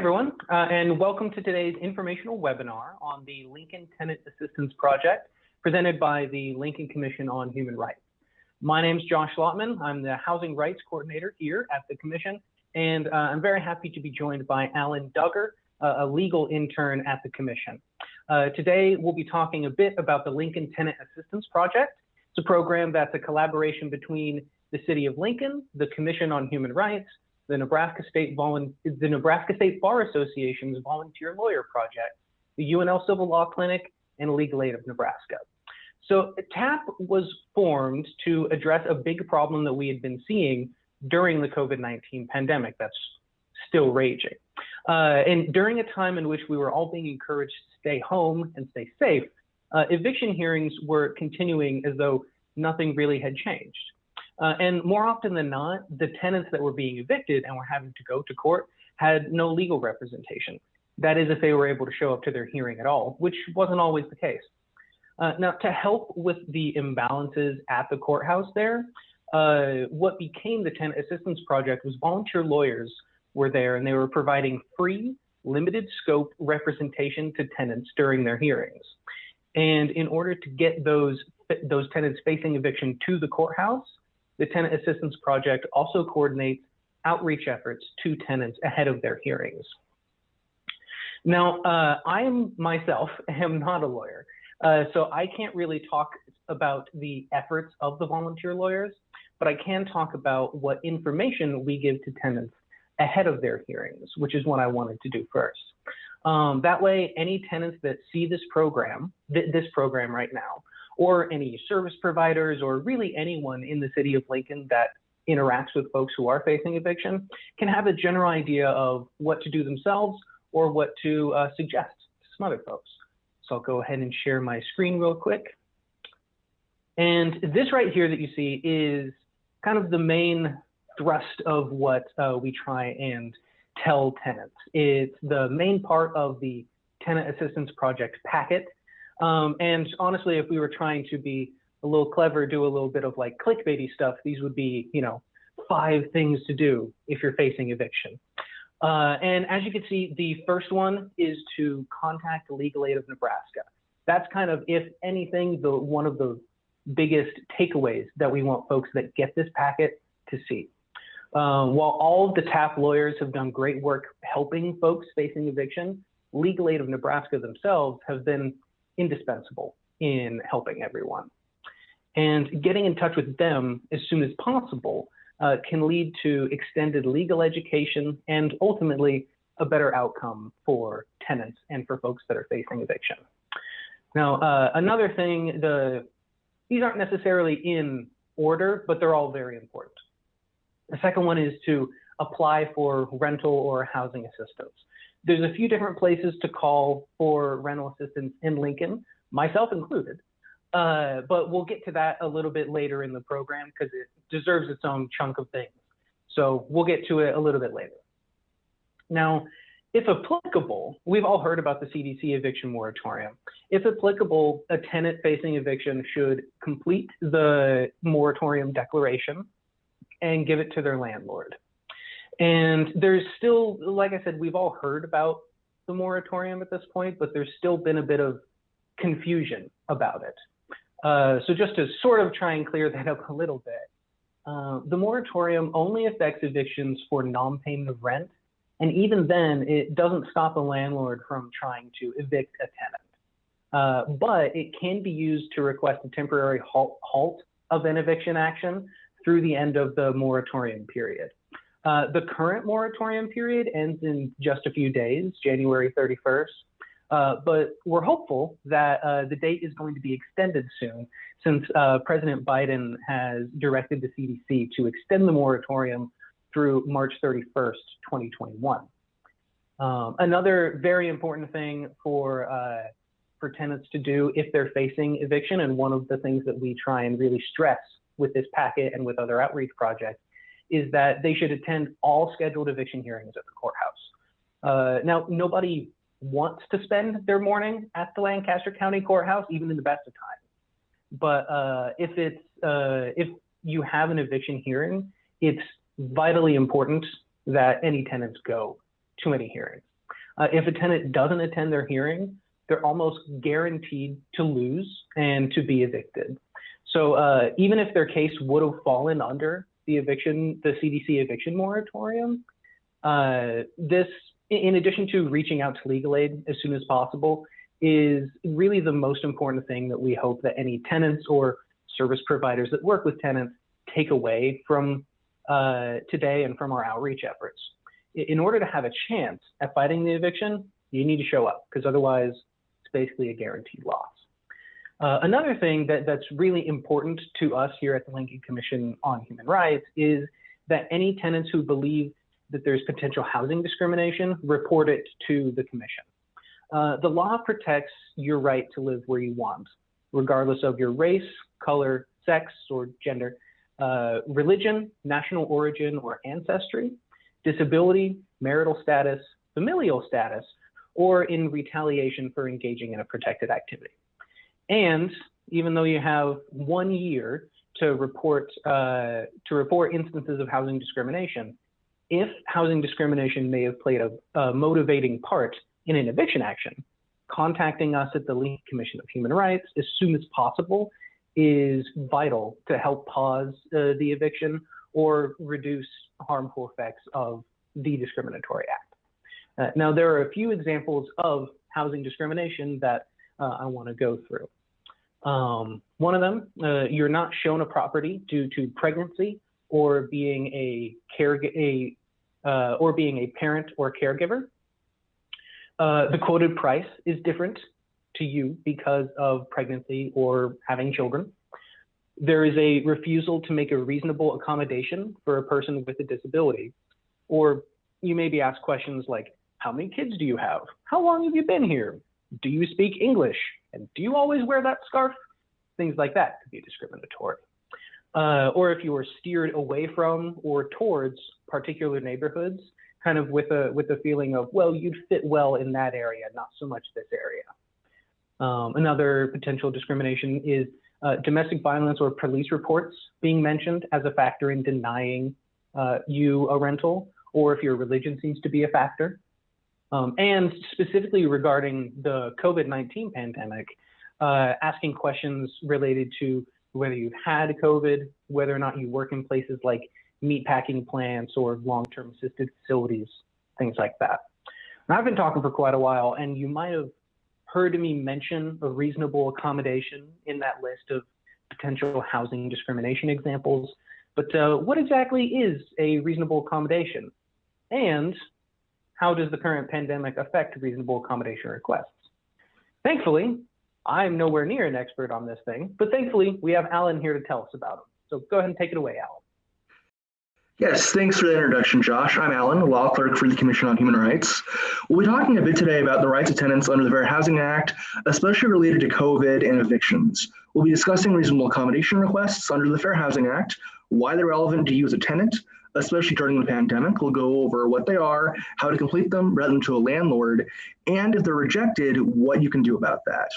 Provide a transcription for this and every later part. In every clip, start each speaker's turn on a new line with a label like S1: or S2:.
S1: everyone, and welcome to today's informational webinar on the Lincoln Tenant Assistance Project presented by the Lincoln Commission on Human Rights. My name is Josh Lotman. I'm the Housing Rights Coordinator here at the Commission, and I'm very happy to be joined by Alan Duggar, a legal intern at the Commission. Today, we'll be talking a bit about the Lincoln Tenant Assistance Project. It's a program that's a collaboration between the City of Lincoln, the Commission on Human Rights, the Nebraska State Bar Association's Volunteer Lawyer Project, the UNL Civil Law Clinic, and Legal Aid of Nebraska. So TAP was formed to address a big problem that we had been seeing during the COVID-19 pandemic that's still raging. And during a time in which we were all being encouraged to stay home and stay safe, eviction hearings were continuing as though nothing really had changed. And more often than not, the tenants that were being evicted and were having to go to court had no legal representation. That is, if they were able to show up to their hearing at all, which wasn't always the case. Now, to help with the imbalances at the courthouse there, what became the Tenant Assistance Project was volunteer lawyers were there, and they were providing free, limited scope representation to tenants during their hearings. And in order to get those tenants facing eviction to the courthouse, the Tenant Assistance Project also coordinates outreach efforts to tenants ahead of their hearings. Now, I myself am not a lawyer, so I can't really talk about the efforts of the volunteer lawyers, but I can talk about what information we give to tenants ahead of their hearings, which is what I wanted to do first. That way, any tenants that see this program right now, or any service providers, or really anyone in the city of Lincoln that interacts with folks who are facing eviction, can have a general idea of what to do themselves or what to suggest to some other folks. So I'll go ahead and share my screen real quick. And this right here that you see is kind of the main thrust of what we try and tell tenants. It's the main part of the Tenant Assistance Project packet. And honestly, if we were trying to be a little clever, do a little bit of like clickbaity stuff, these would be, 5 things to do if you're facing eviction. And as you can see, the first one is to contact the Legal Aid of Nebraska. That's kind of, if anything, one of the biggest takeaways that we want folks that get this packet to see. While all of the TAP lawyers have done great work helping folks facing eviction, Legal Aid of Nebraska themselves have been indispensable in helping everyone. And getting in touch with them as soon as possible can lead to extended legal education and ultimately a better outcome for tenants and for folks that are facing eviction. Now, another thing, these aren't necessarily in order, but they're all very important. The second one is to apply for rental or housing assistance. There's a few different places to call for rental assistance in Lincoln, myself included, but we'll get to that a little bit later in the program because it deserves its own chunk of things. So we'll get to it a little bit later. Now, if applicable, we've all heard about the Cdc Eviction Moratorium. If applicable, a tenant facing eviction should complete the moratorium declaration and give it to their landlord. And there's still, like I said, we've all heard about the moratorium at this point, but there's still been a bit of confusion about it. So just to sort of try and clear that up a little bit, the moratorium only affects evictions for non-payment of rent. And even then, it doesn't stop a landlord from trying to evict a tenant. But it can be used to request a temporary halt of an eviction action through the end of the moratorium period. The current moratorium period ends in just a few days, January 31st, but we're hopeful that the date is going to be extended soon since President Biden has directed the CDC to extend the moratorium through March 31st, 2021. Another very important thing for tenants to do if they're facing eviction, and one of the things that we try and really stress with this packet and with other outreach projects, is that they should attend all scheduled eviction hearings at the courthouse. Now, nobody wants to spend their morning at the Lancaster County Courthouse, even in the best of times. But if you have an eviction hearing, it's vitally important that any tenants go to any hearings. If a tenant doesn't attend their hearing, they're almost guaranteed to lose and to be evicted. So even if their case would have fallen under the CDC Eviction Moratorium, this, in addition to reaching out to legal aid as soon as possible, is really the most important thing that we hope that any tenants or service providers that work with tenants take away from today and from our outreach efforts. In order to have a chance at fighting the eviction, you need to show up, because otherwise it's basically a guaranteed loss. Another thing that's really important to us here at the Lincoln Commission on Human Rights is that any tenants who believe that there's potential housing discrimination report it to the commission. The law protects your right to live where you want, regardless of your race, color, sex, or gender, religion, national origin or ancestry, disability, marital status, familial status, or in retaliation for engaging in a protected activity. And even though you have 1 year to report instances of housing discrimination, if housing discrimination may have played a motivating part in an eviction action, contacting us at the Lincoln Commission of Human Rights as soon as possible is vital to help pause the eviction or reduce harmful effects of the discriminatory act. Now, there are a few examples of housing discrimination that I want to go through. One of them, you're not shown a property due to pregnancy or being a parent or caregiver. The quoted price is different to you because of pregnancy or having children. There is a refusal to make a reasonable accommodation for a person with a disability. Or you may be asked questions like, how many kids do you have? How long have you been here? Do you speak English? And do you always wear that scarf? Things like that could be discriminatory. Or if you are steered away from or towards particular neighborhoods, kind of with a feeling of, well, you'd fit well in that area, not so much this area. Another potential discrimination is domestic violence or police reports being mentioned as a factor in denying you a rental, or if your religion seems to be a factor. And specifically regarding the COVID-19 pandemic, asking questions related to whether you've had COVID, whether or not you work in places like meatpacking plants or long-term assisted facilities, things like that. And I've been talking for quite a while, and you might have heard me mention a reasonable accommodation in that list of potential housing discrimination examples. But what exactly is a reasonable accommodation? And how does the current pandemic affect reasonable accommodation requests? Thankfully, I'm nowhere near an expert on this thing, but thankfully we have Alan here to tell us about them. So go ahead and take it away, Alan.
S2: Yes, thanks for the introduction, Josh. I'm Alan, a law clerk for the Commission on Human Rights. We'll be talking a bit today about the rights of tenants under the Fair Housing Act, especially related to COVID and evictions. We'll be discussing reasonable accommodation requests under the Fair Housing Act, why they're relevant to you as a tenant, especially during the pandemic. We'll go over what they are, how to complete them, rather than to a landlord, and if they're rejected, what you can do about that.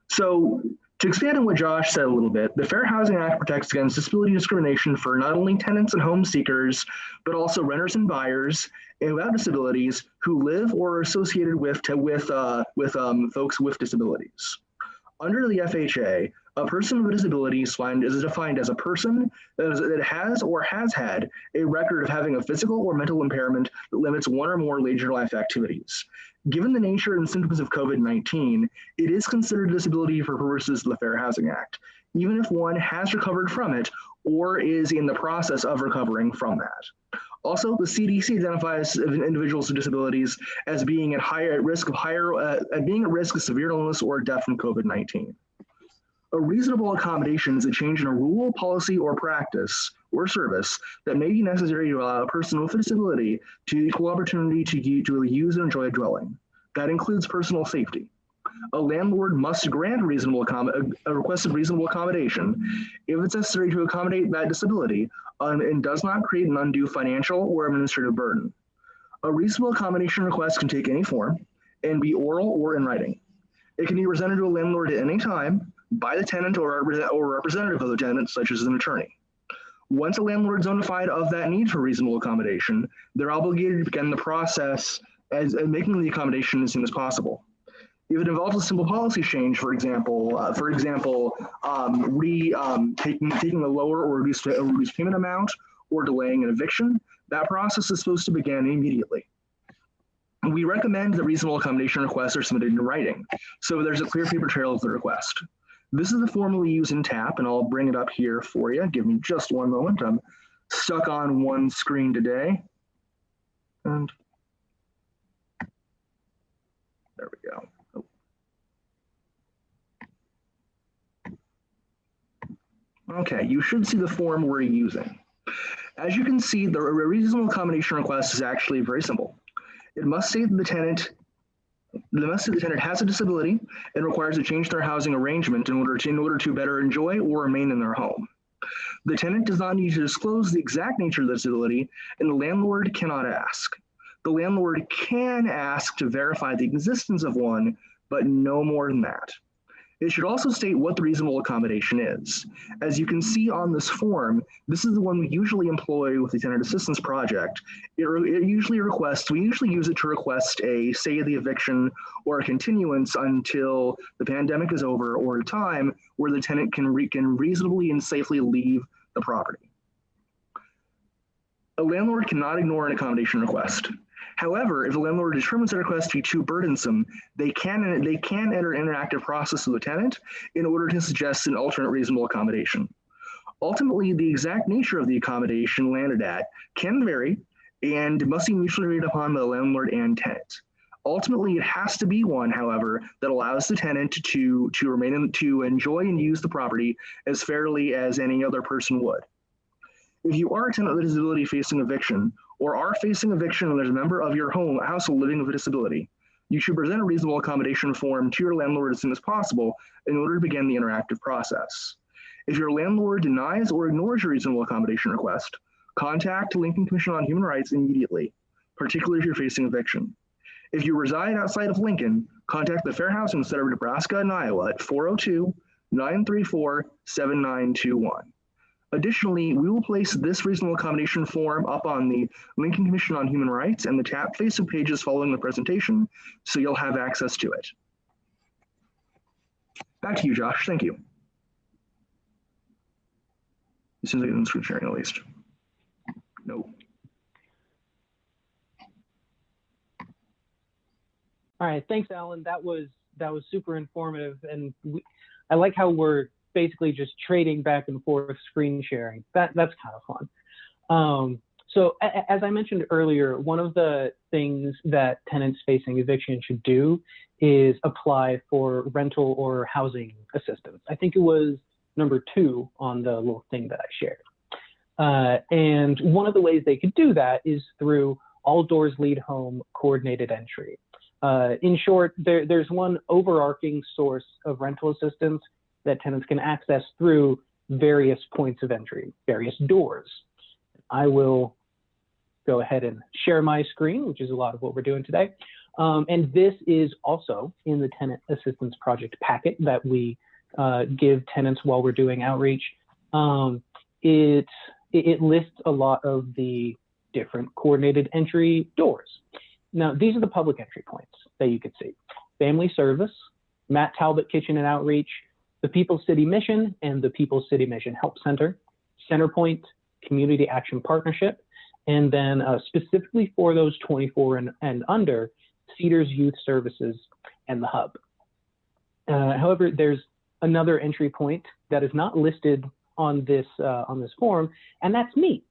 S2: So, to expand on what Josh said a little bit, the Fair Housing Act protects against disability discrimination for not only tenants and home seekers, but also renters and buyers without disabilities who live or are associated with folks with disabilities. Under the FHA, a person with a disability is defined as a person that has or has had a record of having a physical or mental impairment that limits one or more leisure life activities. Given the nature and symptoms of COVID-19, it is considered a disability for purposes of the Fair Housing Act, even if one has recovered from it or is in the process of recovering from that. Also, the CDC identifies individuals with disabilities as being at risk of severe illness or death from COVID-19. A reasonable accommodation is a change in a rule, policy, or practice or service that may be necessary to allow a person with a disability to equal opportunity to use and enjoy a dwelling. That includes personal safety. A landlord must grant a requested reasonable accommodation if it's necessary to accommodate that disability and does not create an undue financial or administrative burden. A reasonable accommodation request can take any form and be oral or in writing. It can be presented to a landlord at any time by the tenant or a representative of the tenant, such as an attorney. Once a landlord is notified of that need for reasonable accommodation, they're obligated to begin the process as making the accommodation as soon as possible. If it involves a simple policy change, for example, taking a lower or reduced payment amount or delaying an eviction, that process is supposed to begin immediately. We recommend that reasonable accommodation requests are submitted in writing, so there's a clear paper trail of the request. This is the form we use in TAP, and I'll bring it up here for you. Give me just one moment. I'm stuck on one screen today. And there we go. Okay, you should see the form we're using. As you can see, the reasonable accommodation request is actually very simple. It must state that the tenant has a disability and requires to change their housing arrangement in order to better enjoy or remain in their home. The tenant does not need to disclose the exact nature of the disability, and the landlord cannot ask. The landlord can ask to verify the existence of one, but no more than that. It should also state what the reasonable accommodation is. As you can see on this form, this is the one we usually employ with the tenant assistance project. We usually use it to request a stay of the eviction or a continuance until the pandemic is over, or a time where the tenant can reasonably and safely leave the property. A landlord cannot ignore an accommodation request. However, if the landlord determines the request to be too burdensome, they can enter an interactive process with the tenant in order to suggest an alternate reasonable accommodation. Ultimately, the exact nature of the accommodation landed at can vary and must be mutually agreed upon by the landlord and tenant. Ultimately, it has to be one, however, that allows the tenant to enjoy and use the property as fairly as any other person would. If you are a tenant with a disability facing eviction, or are facing eviction and there's a member of your household living with a disability, you should present a reasonable accommodation form to your landlord as soon as possible in order to begin the interactive process. If your landlord denies or ignores your reasonable accommodation request, contact the Lincoln Commission on Human Rights immediately, particularly if you're facing eviction. If you reside outside of Lincoln, contact the Fair Housing Center of Nebraska and Iowa at 402-934-7921. Additionally, we will place this reasonable accommodation form up on the Lincoln Commission on Human Rights and the TAP Facebook pages following the presentation, so you'll have access to it. Back to you, Josh. Thank you. As soon as I get in screen sharing, at least. No.
S1: All right, thanks, Alan. That was super informative, and I like how we're basically just trading back and forth screen sharing. That's kind of fun. So as I mentioned earlier, one of the things that tenants facing eviction should do is apply for rental or housing assistance. I think it was number 2 on the little thing that I shared. And one of the ways they could do that is through All Doors Lead Home coordinated entry. In short, there's one overarching source of rental assistance that tenants can access through various points of entry, various doors. I will go ahead and share my screen, which is a lot of what we're doing today. And this is also in the Tenant Assistance Project packet that we give tenants while we're doing outreach. It lists a lot of the different coordinated entry doors. Now, these are the public entry points that you can see. Family Service, Matt Talbot Kitchen and Outreach, the People's City Mission and the People's City Mission Help Center, Centerpoint, Community Action Partnership, and then specifically for those 24 and under, Cedars Youth Services and the Hub. However, there's another entry point that is not listed on this form, and that's me.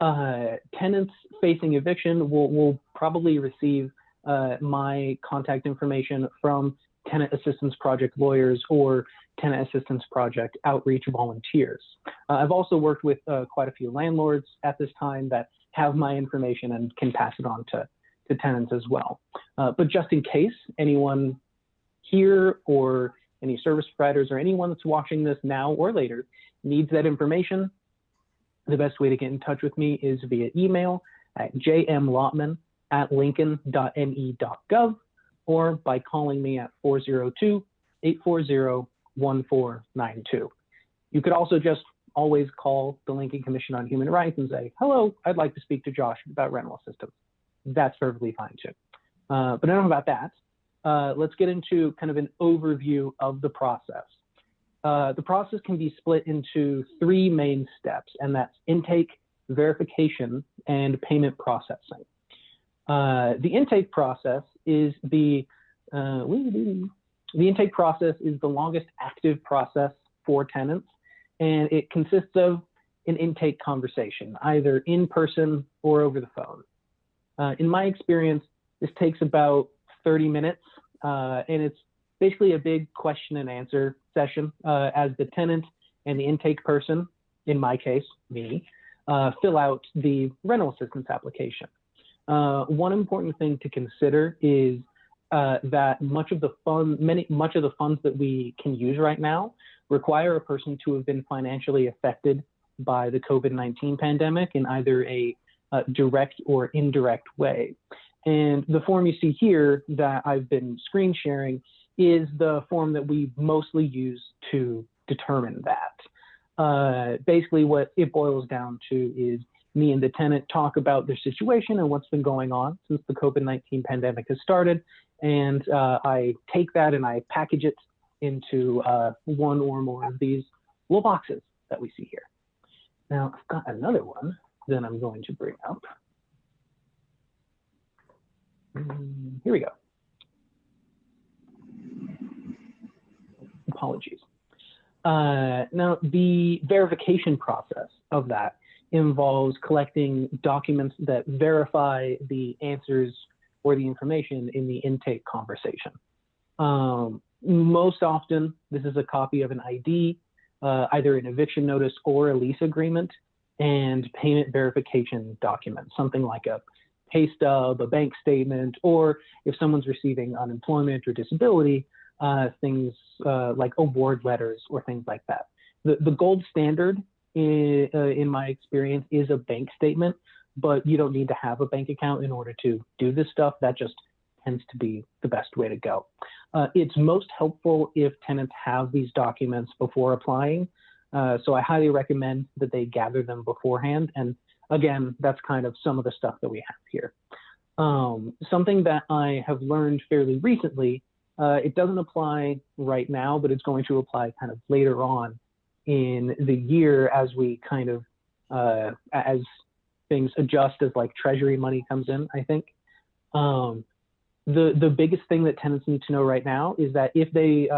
S1: Tenants facing eviction will probably receive my contact information from Tenant Assistance Project lawyers or Tenant Assistance Project outreach volunteers. I've also worked with quite a few landlords at this time that have my information and can pass it on to tenants as well. But just in case anyone here or any service providers or anyone that's watching this now or later needs that information, the best way to get in touch with me is via email at jmlotman@lincoln.ne.gov or by calling me at 402-840-1492. You could also just always call the Lincoln Commission on Human Rights and say, hello, I'd like to speak to Josh about rental assistance. That's perfectly fine too. But enough about that. Let's get into kind of an overview of the process. The process can be split into three main steps, and that's intake, verification, and payment processing. The intake process is the longest active process for tenants, and it consists of an intake conversation, either in person or over the phone. In my experience, this takes about 30 minutes, and it's basically a big question and answer session as the tenant and the intake person, in my case, me, fill out the rental assistance application. One important thing to consider is that much of the funds that we can use right now require a person to have been financially affected by the COVID-19 pandemic in either a direct or indirect way. And the form you see here that I've been screen sharing is the form that we mostly use to determine that. Basically, what it boils down to is me and the tenant talk about their situation and what's been going on since the COVID-19 pandemic has started. And I take that and I package it into one or more of these little boxes that we see here. Now, I've got another one that I'm going to bring up. Here we go. Apologies. Now, the verification process of that involves collecting documents that verify the answers or the information in the intake conversation. Most often, this is a copy of an ID, either an eviction notice or a lease agreement, and payment verification documents, something like a pay stub, a bank statement, or if someone's receiving unemployment or disability, things like award letters or things like that. The gold standard in my experience is a bank statement, but you don't need to have a bank account in order to do this stuff. That just tends to be the best way to go. It's most helpful if tenants have these documents before applying. So I highly recommend that they gather them beforehand. And again, that's kind of some of the stuff that we have here. Something that I have learned fairly recently, it doesn't apply right now, but it's going to apply kind of later on in the year as we kind of, as things adjust, as like treasury money comes in, I think. The biggest thing that tenants need to know right now is that if they,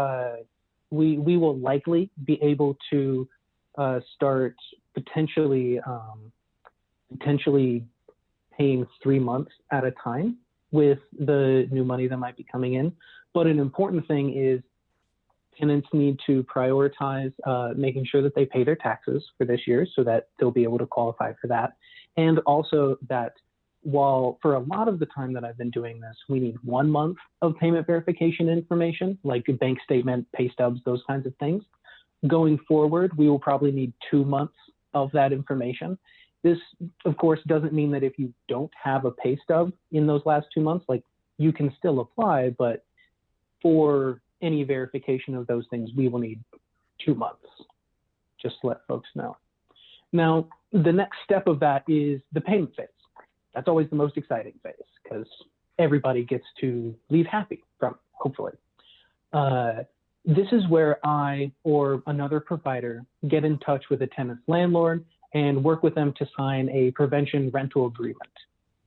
S1: we will likely be able to start potentially paying 3 months at a time with the new money that might be coming in. But an important thing is tenants need to prioritize making sure that they pay their taxes for this year so that they'll be able to qualify for that. And also that while for a lot of the time that I've been doing this, we need 1 month of payment verification information, like a bank statement, pay stubs, those kinds of things. Going forward, we will probably need 2 months of that information. This, of course, doesn't mean that if you don't have a pay stub in those last 2 months, like you can still apply, but for any verification of those things, we will need 2 months, just to let folks know. Now, the next step of that is the payment phase. That's always the most exciting phase because everybody gets to leave happy from it, hopefully. This is where I or another provider get in touch with a tenant's landlord and work with them to sign a prevention rental agreement.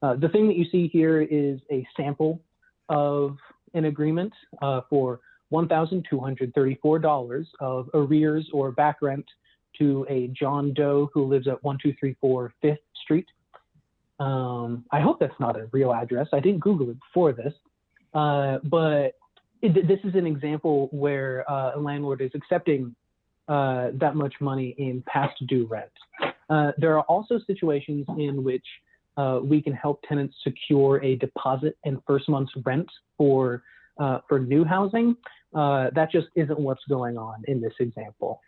S1: The thing that you see here is a sample of an agreement for $1,234 of arrears or back rent to a John Doe who lives at 1234 5th Street. I hope that's not a real address. I didn't Google it before this, but this is an example where a landlord is accepting that much money in past due rent. There are also situations in which we can help tenants secure a deposit and first month's rent for new housing. That just isn't what's going on in this example.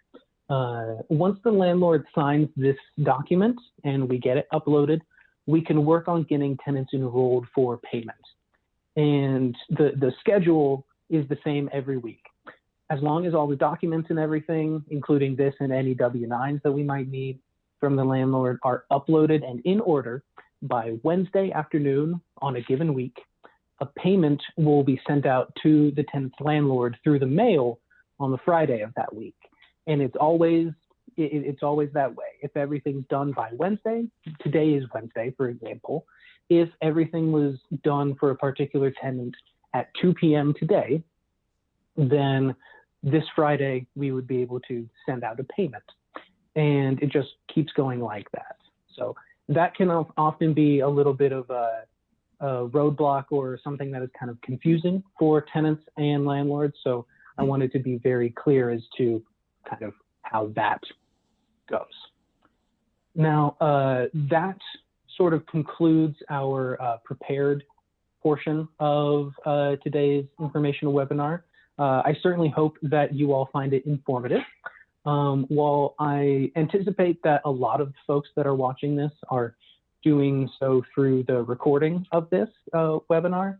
S1: Once the landlord signs this document and we get it uploaded, we can work on getting tenants enrolled for payment. And the schedule is the same every week. As long as all the documents and everything, including this and any W-9s that we might need from the landlord, are uploaded and in order by Wednesday afternoon on a given week, a payment will be sent out to the tenant's landlord through the mail on the Friday of that week. And it's always that way. If everything's done by Wednesday, today is Wednesday, for example, if everything was done for a particular tenant at 2 p.m. today, then this Friday we would be able to send out a payment. And it just keeps going like that. So that can often be a little bit of a roadblock or something that is kind of confusing for tenants and landlords. So I wanted to be very clear as to kind of how that goes. Now, that sort of concludes our prepared portion of today's informational webinar. I certainly hope that you all find it informative. While I anticipate that a lot of folks that are watching this are doing so through the recording of this webinar,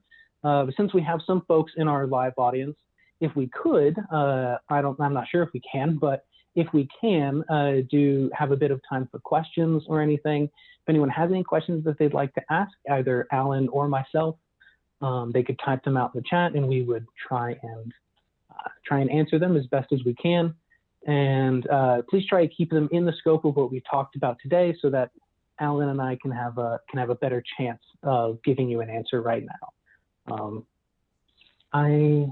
S1: since we have some folks in our live audience, if we could, I'm not sure if we can, but if we can, do have a bit of time for questions or anything. If anyone has any questions that they'd like to ask, either Alan or myself, they could type them out in the chat and we would try and answer them as best as we can. And please try to keep them in the scope of what we talked about today so that Alan and I can have a better chance of giving you an answer right now. I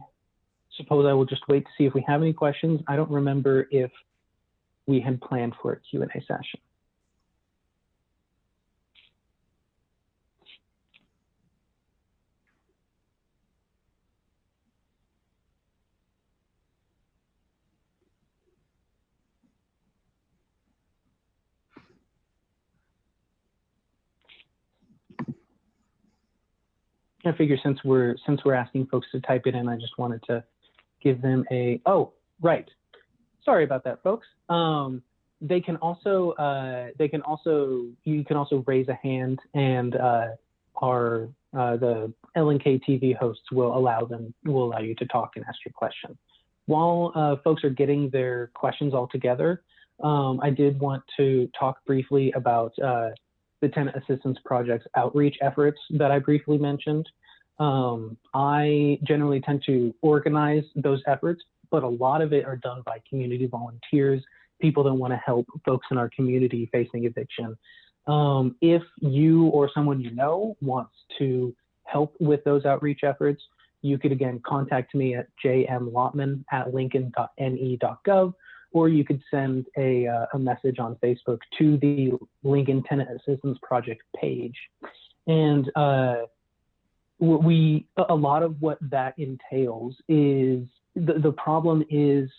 S1: suppose I will just wait to see if we have any questions. I don't remember if we had planned for a Q&A session. I figure since we're asking folks to type it in, I just wanted to give them a, oh, right. Sorry about that, folks. You can also raise a hand, and the LNK TV hosts will allow you to talk and ask your question. While folks are getting their questions all together, I did want to talk briefly about the Tenant Assistance Project's outreach efforts that I briefly mentioned. I generally tend to organize those efforts, but a lot of it are done by community volunteers, people that want to help folks in our community facing eviction. If you or someone you know wants to help with those outreach efforts, you could again contact me at jmlotman@lincoln.ne.gov, or you could send a message on Facebook to the Lincoln Tenant Assistance Project page. And a lot of what that entails is, the problem is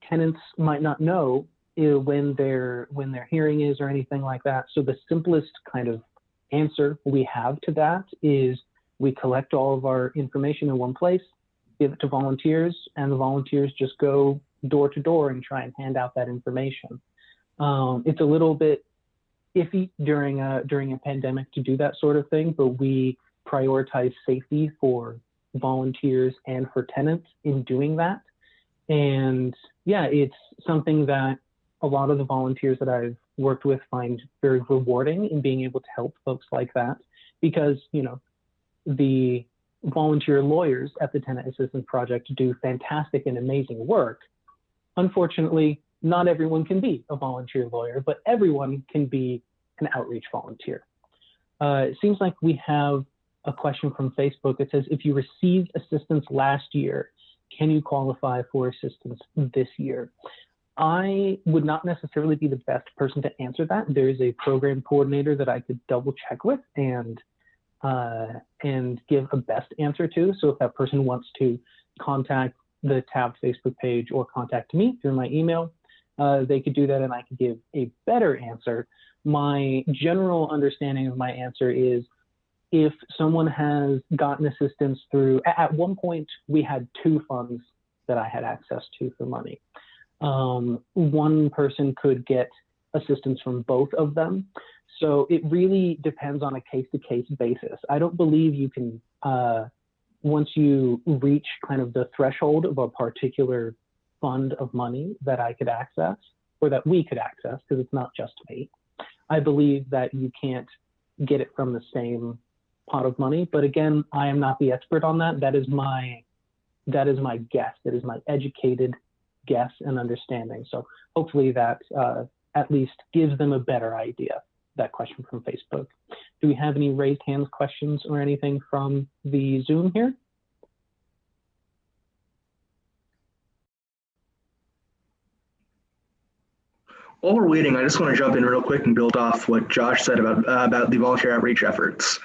S1: tenants might not know when their hearing is or anything like that. So the simplest kind of answer we have to that is we collect all of our information in one place, give it to volunteers, and the volunteers just go door to door and try and hand out that information. It's a little bit iffy during a pandemic to do that sort of thing, but we prioritize safety for volunteers and for tenants in doing that. And yeah, it's something that a lot of the volunteers that I've worked with find very rewarding in being able to help folks like that, because, you know, the volunteer lawyers at the Tenant Assistance Project do fantastic and amazing work. Unfortunately, not everyone can be a volunteer lawyer, but everyone can be an outreach volunteer. It seems like we have a question from Facebook. It says, if you received assistance last year, can you qualify for assistance this year? I would not necessarily be the best person to answer that. There is a program coordinator that I could double check with and give a best answer to. So if that person wants to contact the tabbed Facebook page or contact me through my email, they could do that and I could give a better answer. My general understanding of my answer is, if someone has gotten assistance through, at one point we had 2 funds that I had access to for money. One person could get assistance from both of them. So it really depends on a case-to-case basis. I don't believe you can, once you reach kind of the threshold of a particular fund of money that I could access, or that we could access, because it's not just me, I believe that you can't get it from the same pot of money. But again, I am not the expert on that. That is my guess. That is my educated guess and understanding. So hopefully that at least gives them a better idea. That question from Facebook. Do we have any raised hands questions or anything from the Zoom here?
S2: While we're waiting, I just want to jump in real quick and build off what Josh said about the volunteer outreach efforts.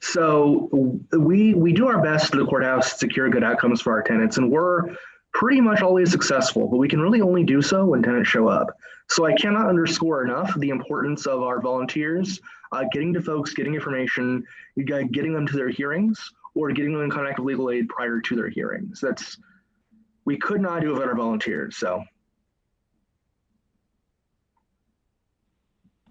S2: So we do our best at the courthouse to secure good outcomes for our tenants, and we're pretty much always successful, but we can really only do so when tenants show up. So I cannot underscore enough the importance of our volunteers getting to folks, getting information, getting them to their hearings, or getting them in contact with legal aid prior to their hearings. We could not do it without our volunteers. So.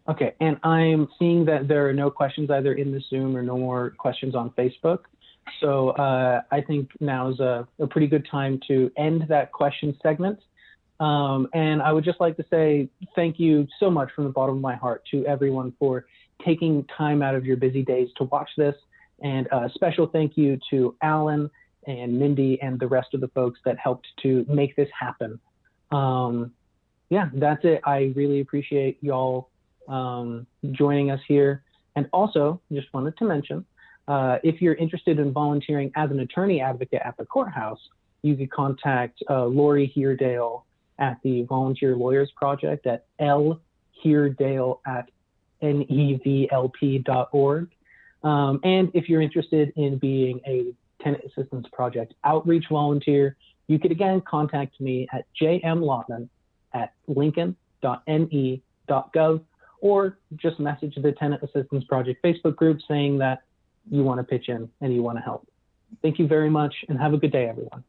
S1: Okay, and I'm seeing that there are no questions either in the Zoom or no more questions on Facebook. So I think now is a pretty good time to end that question segment. And I would just like to say thank you so much from the bottom of my heart to everyone for taking time out of your busy days to watch this. And a special thank you to Alan and Mindy and the rest of the folks that helped to make this happen. Yeah, that's it. I really appreciate y'all joining us here. And also just wanted to mention, if you're interested in volunteering as an attorney advocate at the courthouse, you could contact Lori Heardale at the Volunteer Lawyers Project at lheardale@nevlp.org. And if you're interested in being a Tenant Assistance Project outreach volunteer, you could again contact me at jmlawton@lincoln.ne.gov, or just message the Tenant Assistance Project Facebook group saying that you want to pitch in and you want to help. Thank you very much and have a good day, everyone.